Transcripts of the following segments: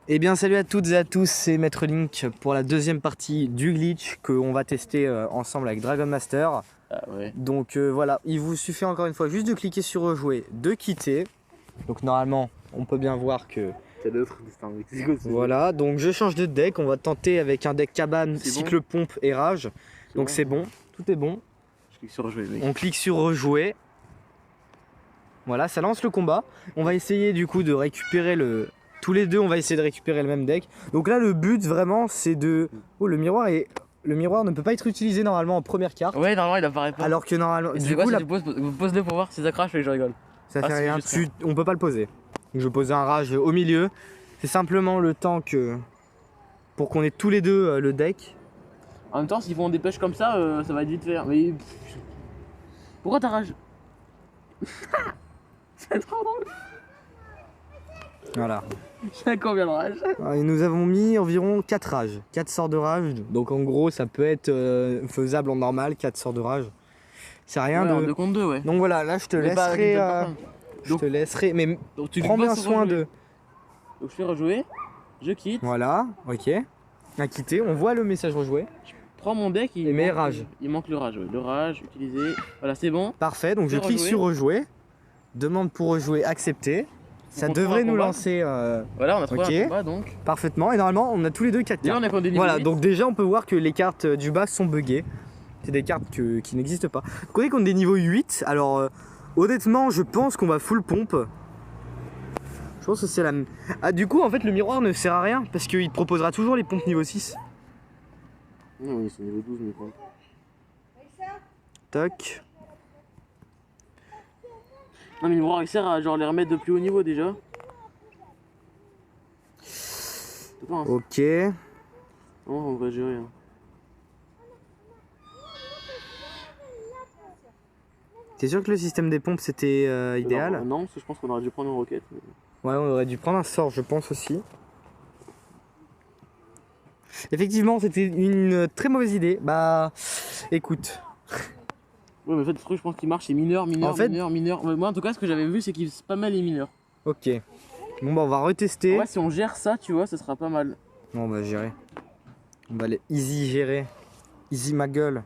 Eh bien salut à toutes et à tous, c'est Maître Link pour la deuxième partie du glitch qu'on va tester ensemble avec Dragon Master. Ah ouais. Donc voilà, il vous suffit encore une fois juste de cliquer sur rejouer, de quitter. Donc normalement, on peut bien voir que... C'est l'autre destin. Voilà, donc je change de deck, on va tenter avec un deck cabane, C'est cycle pompe et rage. Donc c'est bon, tout est bon. Je clique sur rejouer, mec. On clique sur rejouer. Voilà, ça lance le combat. On va essayer du coup de récupérer le... Tous les deux, on va essayer de récupérer le même deck. Donc là, le but vraiment, c'est de... Oh, le miroir est... Le miroir ne peut pas être utilisé normalement en première carte. Ouais, normalement il apparaît pas. Alors que normalement... Et Du quoi, coup, si la... tu poses-le pour voir si ça crache et que je rigole. ça Ah, fait c'est rien. juste rien. On peut pas le poser. Donc je pose un rage au milieu. C'est simplement le temps que... Pour qu'on ait tous les deux le deck. En même temps, s'ils font des pêches comme ça, ça va être vite fait. Mais. Pourquoi t'as rage? C'est trop drôle. Voilà. J'ai combien de rage? Et nous avons mis environ 4 rages. 4 sorts de rage. Donc en gros, ça peut être faisable en normal, 4 sorts de rage. C'est rien Ouais, de... 2 contre 2, ouais. Donc voilà, là je te Mais pas avec une laisserai... seule personne. je te laisserai... Mais Donc tu prends cliques pas bien sur soin rejouer. de... Donc je fais rejouer, je quitte, Voilà, ok. À quitter, on voit le message rejoué. prends mon deck, Et mets rage. Il manque le rage, ouais. Le rage, utilisé. Voilà, c'est bon. Parfait, donc je Fais clique rejouer. sur rejouer. Demande pour rejouer, accepter. Ça on trouve devrait un nous combat. lancer Voilà, on a trouvé Ok. un combat donc. parfaitement. Et normalement, on a tous les deux 4 Déjà, cartes. on a contre des niveaux Voilà, 8. donc déjà, on peut voir que les cartes du bas sont buggées. C'est des cartes qui n'existent pas. Donc on est contre des niveaux 8. Alors, honnêtement, je pense qu'on va full pompe. Je pense que c'est la... Ah, du coup, en fait, le miroir ne sert à rien. Parce qu'il te proposera toujours les pompes niveau 6. Non, ils sont niveau 12, mais quoi. Tac. Non, mais le miroir il sert à genre les remettre de plus haut niveau déjà. C'est pas un... Ok. Non, on va gérer. Hein. T'es sûr que le système des pompes c'était idéal? Non, parce que je pense qu'on aurait dû prendre une roquette. Mais... Ouais, on aurait dû prendre un sort, je pense aussi. Effectivement, c'était une très mauvaise idée. Bah, écoute. Ouais, mais en fait, le truc, je pense qu'il marche, c'est mineur, mineur, En fait- mineur, mineur. Ouais, moi, en tout cas, ce que j'avais vu, c'est qu'il c'est pas mal les mineurs. Ok. Bon, bah, on va retester. Ouais, si on gère ça, tu vois, ça sera pas mal. Bon, on va gérer. On va les easy gérer. Easy ma gueule.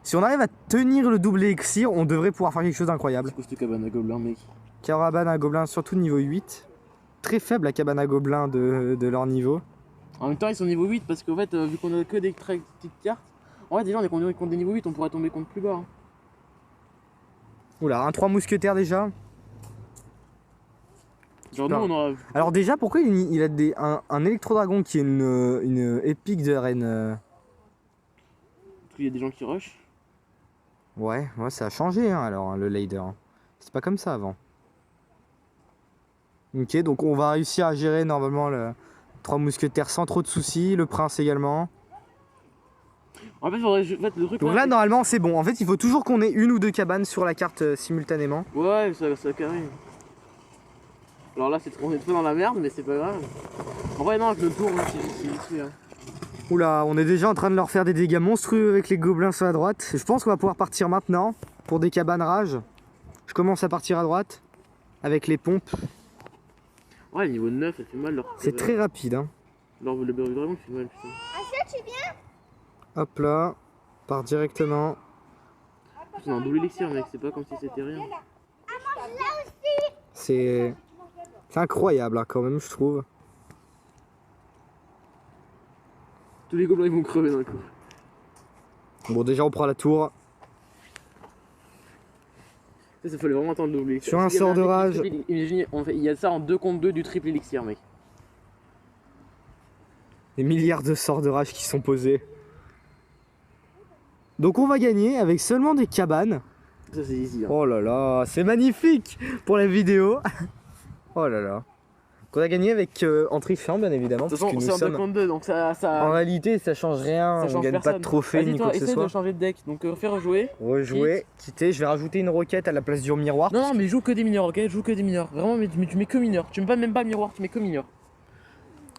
Si on arrive à tenir le double élixir, on devrait pouvoir faire quelque chose d'incroyable. C'est quoi cette cabane à gobelins, mec? Cabane à gobelins, surtout niveau 8. Très faible la cabane à gobelins de leur niveau. En même temps, ils sont niveau 8 parce qu'en fait, vu qu'on a que des très petites cartes, en fait, déjà, on est contre des niveaux 8, on pourrait tomber contre plus bas. Hein. Oula, un 3 mousquetaires déjà. Genre, Non. nous, on aura. Alors déjà, pourquoi il a un électro-dragon qui est une épique de reine Il y a des gens qui rush. Ouais, ça a changé hein, alors hein, le Lader. C'est pas comme ça avant. Ok, donc on va réussir à gérer normalement le 3 mousquetaires sans trop de soucis, le prince également. En fait, faudrait. En fait, le truc Donc là, normalement, c'est bon. En fait, il faut toujours qu'on ait une ou deux cabanes sur la carte simultanément. Ouais, ça carré. Alors là, on est trop dans la merde, mais c'est pas grave. En vrai, non, je le tourne, c'est vite fait. Hein. Oula, on est déjà en train de leur faire des dégâts monstrueux avec les gobelins sur la droite. Je pense qu'on va pouvoir partir maintenant pour des cabanes rage. Je commence à partir à droite avec les pompes. Ouais, niveau 9, ça fait mal leur. C'est très rapide. Hein. Le beurre du dragon, ça fait mal, putain. Hop là, on part directement. C'est un double élixir, mec, c'est pas comme si c'était rien. C'est incroyable hein, quand même, je trouve. Tous les gobelins ils vont crever d'un coup. Bon, déjà, on prend la tour. Ça fallait vraiment attendre le double élixir. Sur un S'il y avait sort de mec qui rage. triple- Imaginez, il y a ça en 2 contre 2 du triple élixir, mec. Des milliards de sorts de rage qui sont posés. Donc on va gagner avec seulement des cabanes. Ça, c'est easy. Hein. Oh là là, c'est magnifique pour la vidéo. Oh là là. Qu'on a gagné avec en trichant bien évidemment. De toute Parce façon, que c'est nous en 2 sommes... contre 2, donc ça. En réalité, ça change rien. Ça On change gagne pas personne. de trophée Vas-y, ni toi, quoi que ce essaye de soit. changer de deck. Donc, fais rejouer. Rejouer, quitter. Je vais rajouter une roquette à la place du miroir. Non, mais joue que des mineurs, ok? Joue que des mineurs. Vraiment, mais tu mets que mineurs. Tu mets même pas miroir, tu mets que mineurs.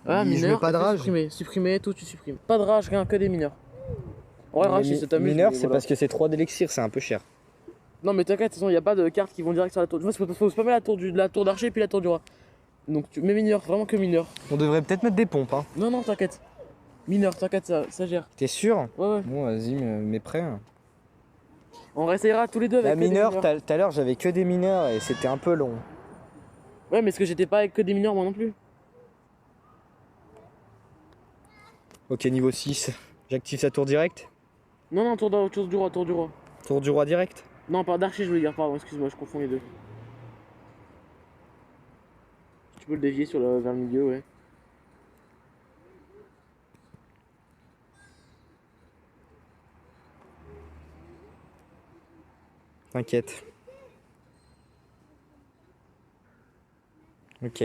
Ah, Je mineurs. mets pas de et puis rage. supprimer, tout, tu supprimes. Pas de rage, rien, que des mineurs. Ouais, rage, si ça t'amuse. Mineur, mais c'est voilà. parce que c'est 3 d'élixir, c'est un peu cher. Non, mais t'inquiète, de toute façon, il n'y a pas de cartes qui vont direct sur la tour. Faut spammer la tour d'archer puis la tour du roi. Donc tu mets mineur, vraiment que mineur. On devrait peut-être mettre des pompes, hein. Non, non, t'inquiète. Mineur, t'inquiète, ça gère. T'es sûr? Ouais, ouais. Bon, vas-y, mets prêt. On réessayera tous les deux avec La que des mineur, mineurs. tout à l'heure, j'avais que des mineurs et c'était un peu long. Ouais, mais est-ce que j'étais pas avec que des mineurs moi non plus? Ok, niveau 6. J'active sa tour directe. Non, non, tour du roi, tour du roi. Tour du roi direct. Non, pas d'archer, je voulais dire, pardon, excuse-moi, je confonds les deux. Tu peux le dévier vers le milieu, ouais. T'inquiète. Ok.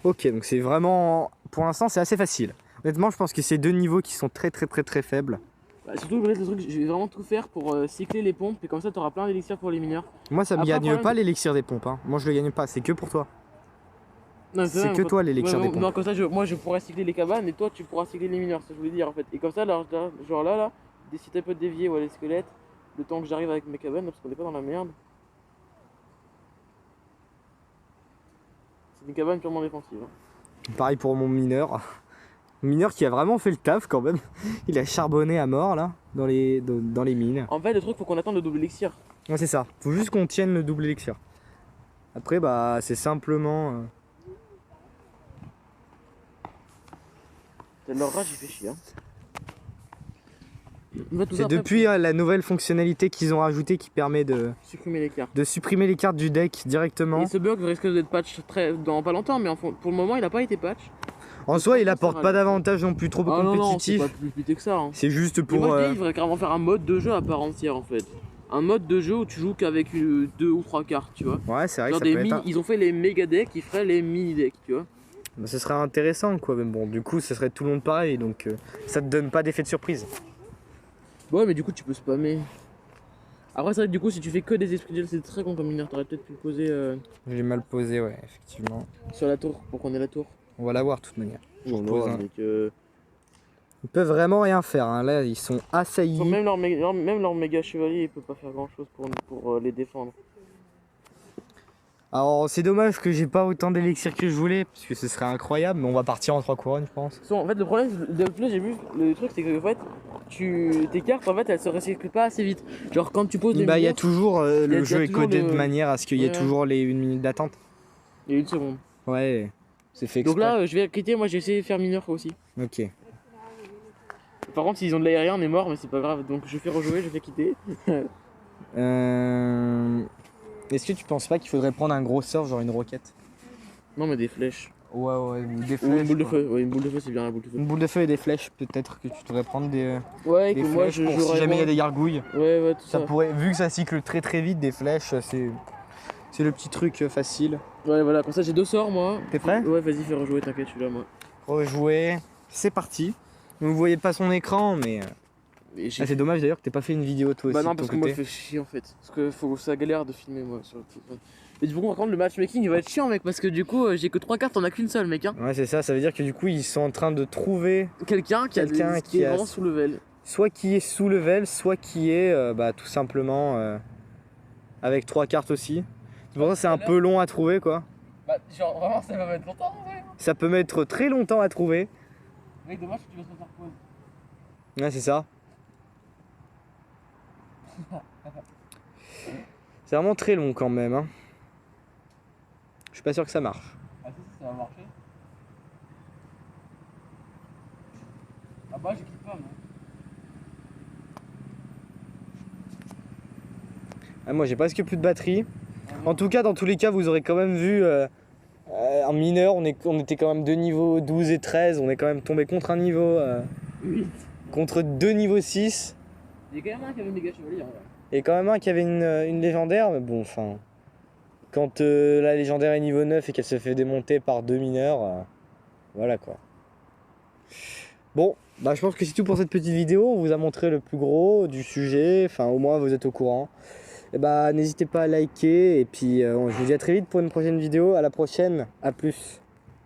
Ok, donc c'est vraiment... Pour l'instant, c'est assez facile. Honnêtement, je pense que c'est deux niveaux qui sont très faibles. Bah, surtout, le truc, je vais vraiment tout faire pour cycler les pompes et comme ça, t'auras plein d'élixirs pour les mineurs. Moi, ça me Après, gagne problème, pas l'élixir des pompes. Hein. Moi, je le gagne pas. C'est que pour toi. Non, C'est que toi l'élixir des pompes. Non, comme ça, moi je pourrais cycler les cabanes et toi tu pourras cycler les mineurs, ça je voulais dire en fait. Et comme ça, genre là, si t'as pas dévier les squelettes, le temps que j'arrive avec mes cabanes, parce qu'on est pas dans la merde. C'est une cabane purement défensive. Hein. Pareil pour mon mineur. Mon mineur qui a vraiment fait le taf quand même. Il a charbonné à mort là, dans les mines. En fait, le truc, faut qu'on attende le double élixir. Ouais, c'est ça. Faut juste qu'on tienne le double élixir. Après, bah, c'est simplement. Leur rage, il fait chier. Hein. En fait, C'est depuis la nouvelle fonctionnalité qu'ils ont rajoutée qui permet de supprimer les cartes. supprimer les cartes du deck directement. Et ce bug risque d'être patch dans pas longtemps, mais pour le moment, il a pas été patch. En soi, il apporte pas d'avantage non plus trop compétitif. Non, c'est pas plus pété que ça. Hein. C'est juste pour. Moi, je dis, il faudrait carrément faire un mode de jeu à part entière en fait. Un mode de jeu où tu joues qu'avec 2 ou 3 cartes, tu vois. Ouais, c'est vrai genre que ça peut être Ils ont fait les méga decks, ils feraient les mini decks, tu vois. Bah, ce serait intéressant quoi, mais bon, du coup, ce serait tout le monde pareil, donc ça te donne pas d'effet de surprise. Ouais, mais du coup, tu peux spammer. Après, c'est vrai que du coup, si tu fais que des esprits de gel, c'est très con comme mineur. T'aurais peut-être pu le poser Je l'ai mal posé, ouais, effectivement. sur la tour pour qu'on ait la tour. On va l'avoir de toute manière. Je repose, hein. Donc, Ils peuvent vraiment rien faire, hein. Là, ils sont assaillis. même leur méga chevalier, il peut pas faire grand chose pour les défendre. Alors, c'est dommage que j'ai pas autant d'élixir que je voulais, parce que ce serait incroyable, mais on va partir en 3 couronnes, je pense. En fait, le problème, là, j'ai vu, le truc, c'est que en fait, tes cartes, en fait, elles se recyclent pas assez vite. Genre, quand tu poses des Bah, il y a mineurs, toujours. Le jeu est toujours codé de manière à ce qu'il y ait toujours 1 minute d'attente. il y a 1 seconde. Ouais, c'est fait Donc exprès. là, je vais quitter, moi j'ai essayé de faire mineur aussi. Ok. Par contre, s'ils ont de l'aérien, on est mort, mais c'est pas grave. Donc je fais rejouer, je fais quitter. Est-ce que tu penses pas qu'il faudrait prendre un gros sort, genre une roquette? Non, mais des flèches. Ouais, ou des Ou flèches. une boule de quoi. feu. Ouais, une boule de feu, c'est bien la boule de feu. Une boule de feu et des flèches, peut-être que tu devrais prendre des Ouais, que flèches moi je pour si jouerais. jamais il y a des gargouilles. Ouais, tout Ça ça. pourrait, vu que ça cycle très vite, des flèches, c'est le petit truc facile. Ouais, voilà, comme ça j'ai 2 sorts moi. T'es prêt? Ouais, vas-y, fais rejouer, t'inquiète, je suis là moi. Rejouer, c'est parti. Vous voyez pas son écran, mais c'est dommage d'ailleurs que t'aies pas fait une vidéo toi aussi. Bah non, de parce ton que moi côté. je fais chier en fait. Parce que ça galère de filmer moi sur le téléphone. Et du coup, par contre, le matchmaking il va être chiant, mec, parce que du coup, j'ai que 3 cartes, on a qu'une seule, mec. Hein. Ouais, c'est ça, ça veut dire que du coup, ils sont en train de trouver Quelqu'un qui est vraiment sous level. soit qui est sous level, soit qui est tout simplement avec 3 cartes aussi. C'est pour ça que c'est un peu long à trouver quoi. Bah, genre vraiment, ça va mettre longtemps en vrai. Ça peut mettre très longtemps à trouver. Mec, dommage que tu vas te faire pause. Ouais, c'est ça. C'est vraiment très long quand même. Hein. Je suis pas sûr que ça marche. Ah, si, ça va marcher. Ah, bah, j'équipe pas, moi. Ah, moi j'ai presque plus de batterie. En tout cas, dans tous les cas, vous aurez quand même vu en mineur, on était quand même 2 niveaux 12 et 13. On est quand même tombé contre un niveau 8. contre 2 niveaux 6. Il y a quand même un qui avait une méga chevalier. Hein, ouais. Et quand même un qui avait une légendaire, mais bon, enfin. Quand la légendaire est niveau 9 et qu'elle se fait démonter par 2 mineurs, voilà quoi. Bon, bah je pense que c'est tout pour cette petite vidéo. On vous a montré le plus gros du sujet, enfin au moins vous êtes au courant. Et bah n'hésitez pas à liker et puis je vous dis à très vite pour une prochaine vidéo. À la prochaine, à plus.